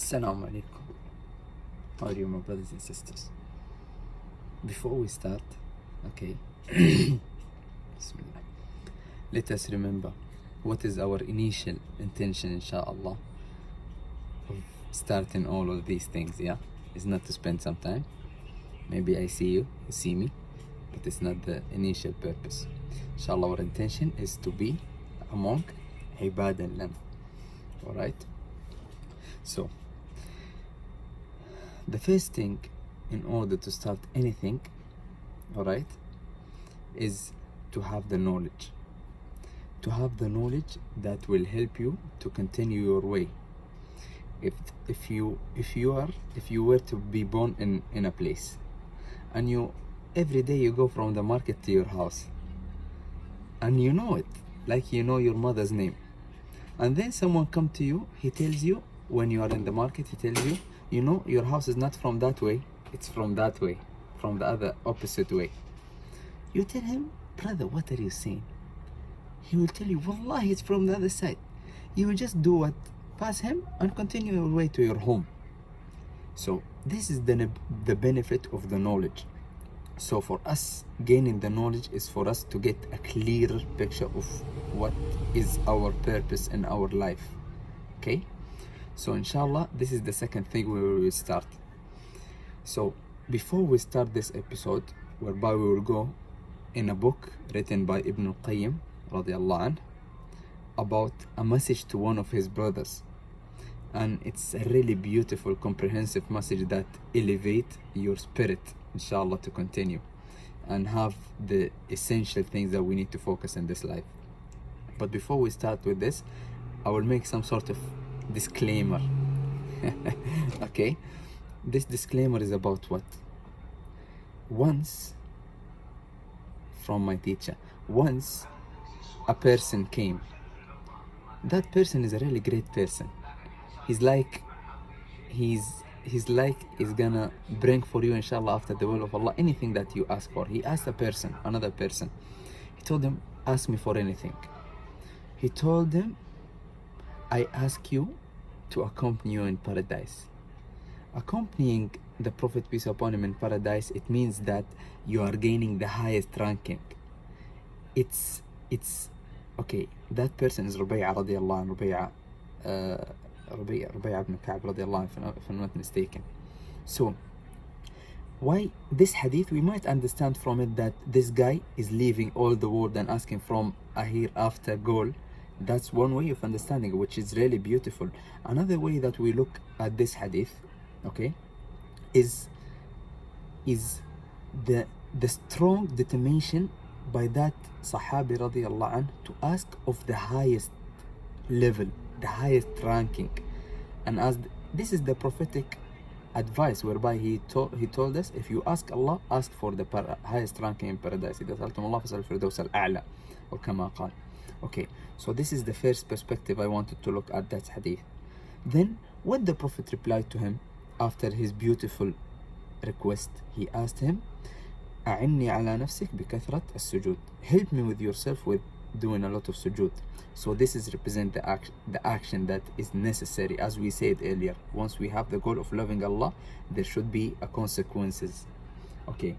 Assalamu alaikum. How are you, my brothers and sisters? Before we start, okay, Bismillah. Let us remember what is our initial intention, inshallah, of starting all of these things, yeah? It's not to spend some time. Maybe I see you see me, but it's not the initial purpose. Inshallah, our intention is to be among ibad and lam. Alright? So, the first thing in order to start anything, alright, is to have the knowledge. To have the knowledge that will help you to continue your way. If you were to be born in a place, and you every day you go from the market to your house, and you know it, like you know your mother's name, and then someone come to you, he tells you when you are in the market, he tells you, you know, your house is not from that way, it's from that way, from the other opposite way. You tell him, brother, what are you saying? He will tell you, wallahi, it's from the other side. You will just do what? Pass him and continue your way to your home. So this is the benefit of the knowledge. So for us, gaining the knowledge is for us to get a clearer picture of what is our purpose in our life. Okay? So inshallah, this is the second thing we will start. So before we start this episode, whereby we will go in a book written by Ibn al-Qayyim radiallahu anh, about a message to one of his brothers. And it's a really beautiful, comprehensive message that elevate your spirit, inshallah, to continue and have the essential things that we need to focus in this life. But before we start with this, I will make some sort of disclaimer. Okay, this disclaimer is about what? Once, from my teacher, once a person came. That person is a really great person. He's gonna bring for you, inshallah, after the will of Allah, anything that you ask for. He asked another person. He told him, ask me for anything. He told him, I ask you to accompany you in paradise. Accompanying the Prophet, peace upon him, in paradise, it means that you are gaining the highest ranking. It's okay, that person is Rubay'a radiallahu anh, Rubay'a ibn Ka'b radiallahu anh, if I'm not mistaken. So, why this hadith, we might understand from it that this guy is leaving all the world and asking from a hereafter goal. That's one way of understanding, which is really beautiful. Another way that we look at this hadith, okay, is the strong determination by that Sahabi radiallahu anh to ask of the highest level, the highest ranking, and as this is the prophetic advice, whereby he told us, if you ask Allah, ask for the highest ranking in paradise. إذا سألتم الله فاسألوا الفردوس الأعلى, or كما قال. Okay, so this is the first perspective I wanted to look at that hadith. Then what the Prophet replied to him after his beautiful request, he asked him, أعني على نفسك بكثرة السجود. Help me with yourself with doing a lot of sujood. So this is represent the action that is necessary. As we said earlier, once we have the goal of loving Allah, there should be a consequences. Okay,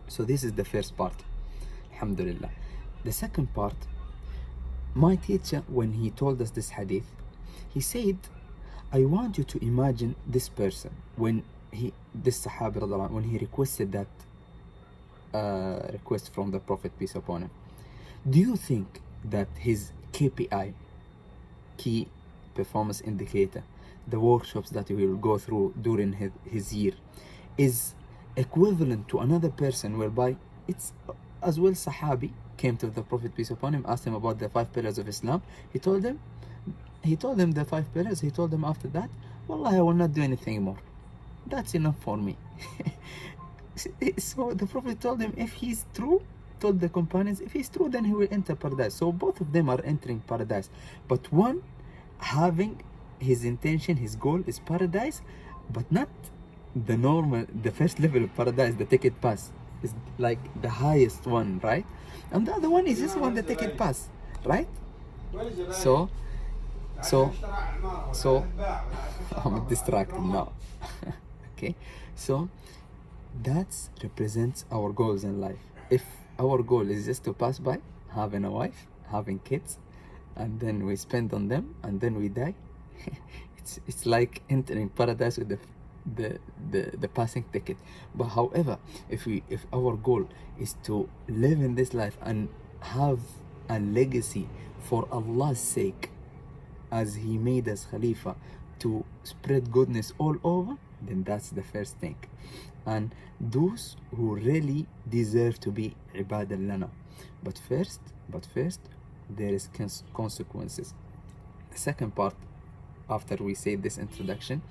so this is the first part, alhamdulillah. The second part, my teacher, when he told us this hadith, he said, I want you to imagine this person when this Sahabi radiallahu anh, when he requested that request from the Prophet, peace upon him. Do you think that his KPI, key performance indicator, the workshops that he will go through during his year, is equivalent to another person whereby it's as well Sahabi came to the Prophet, peace upon him, asked him about the 5 pillars of Islam. He told them the 5 pillars. He told them after that, Wallah, I will not do anything more. That's enough for me. So the Prophet told him, if he's true, told the companions, if he's true, then he will enter paradise. So both of them are entering paradise, but one having his intention, his goal is paradise, but not the first level of paradise, the ticket pass is like the highest one, right? And the other one is just want the ticket pass, right? So So I'm distracted now. Okay, so that represents our goals in life. If our goal is just to pass by, having a wife, having kids, and then we spend on them, and then we die, it's like entering paradise with the passing ticket. But however, if our goal is to live in this life and have a legacy for Allah's sake, as He made us Khalifa to spread goodness all over, then that's the first thing. And those who really deserve to be ibadan lana. But first, there is consequences. The second part, after we say this introduction,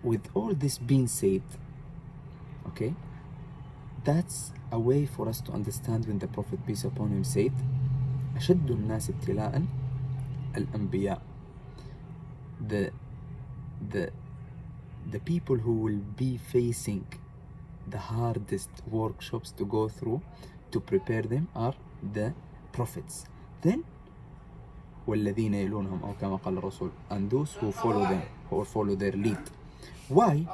with all this being said, okay, that's a way for us to understand when the Prophet, peace upon him, said, أشد الناس ابتلاء الأنبياء. The people who will be facing the hardest workshops to go through to prepare them are the prophets. Then والذين يلونهم أو كما قال الرسول, and those who follow them, who follow their lead. Why?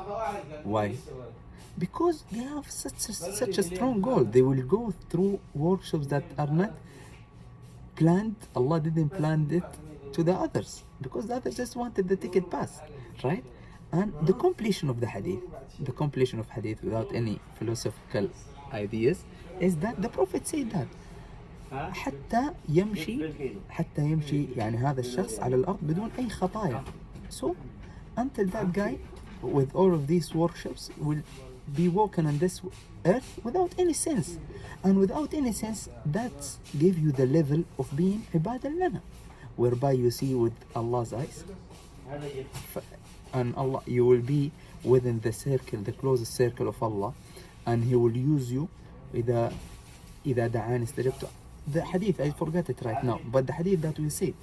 Because they have such a strong goal. They will go through workshops that are not planned. Allah didn't plan it to the others, because the others just wanted the ticket pass, right? And the completion of hadith without any philosophical ideas is that the Prophet said that حتى يمشي يعني هذا الشخص على الأرض بدون أي خطايا. So until that guy with all of these workshops will be walking on this earth without any sins, and without any sins, that give you the level of being ibadan lana, whereby you see with Allah's eyes, and Allah, you will be within the circle, the closest circle of Allah, and He will use you إذا دعاني استجبت. The hadith, I forgot it right now, but the hadith that we said,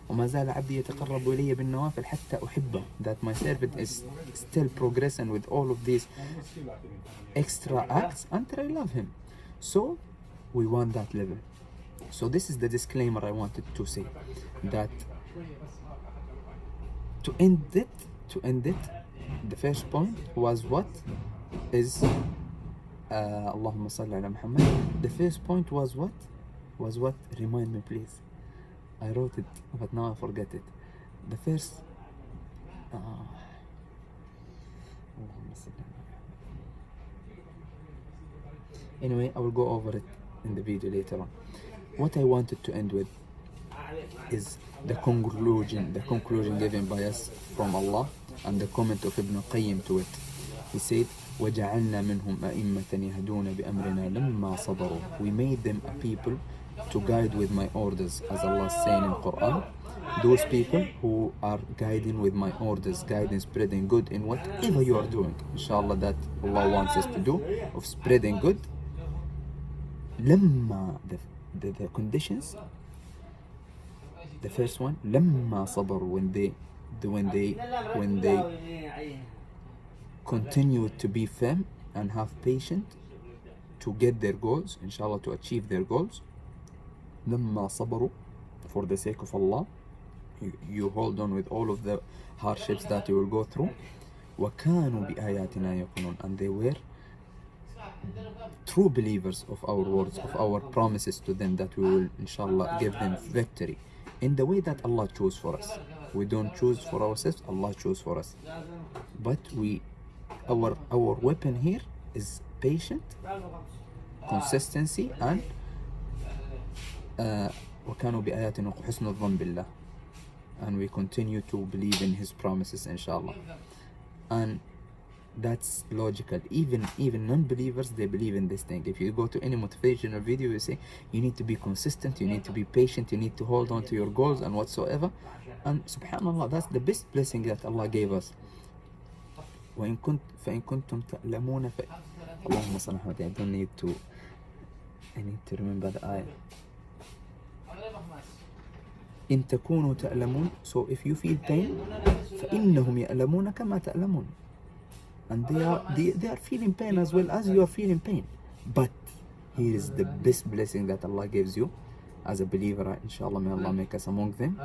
وما زال عبدي يتقرب إلي بالنوافل حتى أحبه, that my servant is still progressing with all of these extra acts until I love him. So we want that level. So this is the disclaimer I wanted to say, that to end it, the first point was what is Allahumma salli ala Muhammad. The first point was what? Remind me, please. I wrote it, but now I forget it. The first. Anyway, I will go over it in the video later on. What I wanted to end with is the conclusion given by us from Allah, and the comment of Ibn Qayyim to it. He said, وَجَعَلْنَا مِنْهُمْ أَئِمَّةً يَهْدُونَ بِأَمْرِنَا لَمَّا صَبَرُوا. We made them a people to guide with my orders, as Allah is saying in Quran. Those people who are guiding with my orders, guiding, spreading good in whatever you are doing, inshallah, that Allah wants us to do, of spreading good. لما the conditions, the first one, لما صبر, when they continue to be firm and have patience to get their goals, inshallah, to achieve their goals. لما صبروا, for the sake of Allah, you hold on with all of the hardships that you will go through. وكانوا بآياتنا يقولون, and they were true believers of our words, of our promises to them, that we will inshallah give them victory in the way that Allah chose for us. We don't choose for ourselves, Allah chose for us. But our weapon here is patient, consistency, and وكانوا بآياتنا حسن الظن بالله, and we continue to believe in His promises, inshallah. And that's logical. Even non-believers, they believe in this thing. If you go to any motivational video, you say you need to be consistent, you need to be patient, you need to hold on to your goals and whatsoever. And subhanallah, that's the best blessing that Allah gave us. فإن كنتم تألمون اللهم صل على محمد. I need to remember the ayah. إن تكونوا تألمون, so if you feel pain, فإنهم يألمون كما تألمون, and they are feeling pain as well as you are feeling pain. But here is the best blessing that Allah gives you as a believer, inshallah, may Allah make us among them.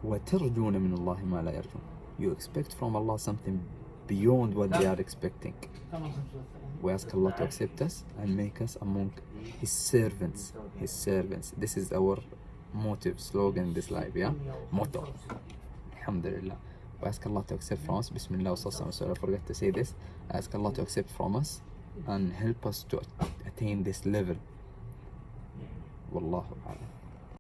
وترجون من الله ما لا يرجون. You expect from Allah something beyond what they are expecting. We ask Allah to accept us and make us among His servants. His servants. This is our motive, slogan, this life, yeah? Motto. Alhamdulillah. We ask Allah to accept from us. Bismillah wa sallallahu. I forgot to say this. I ask Allah to accept from us and help us to attain this level. Wallahu a'lam.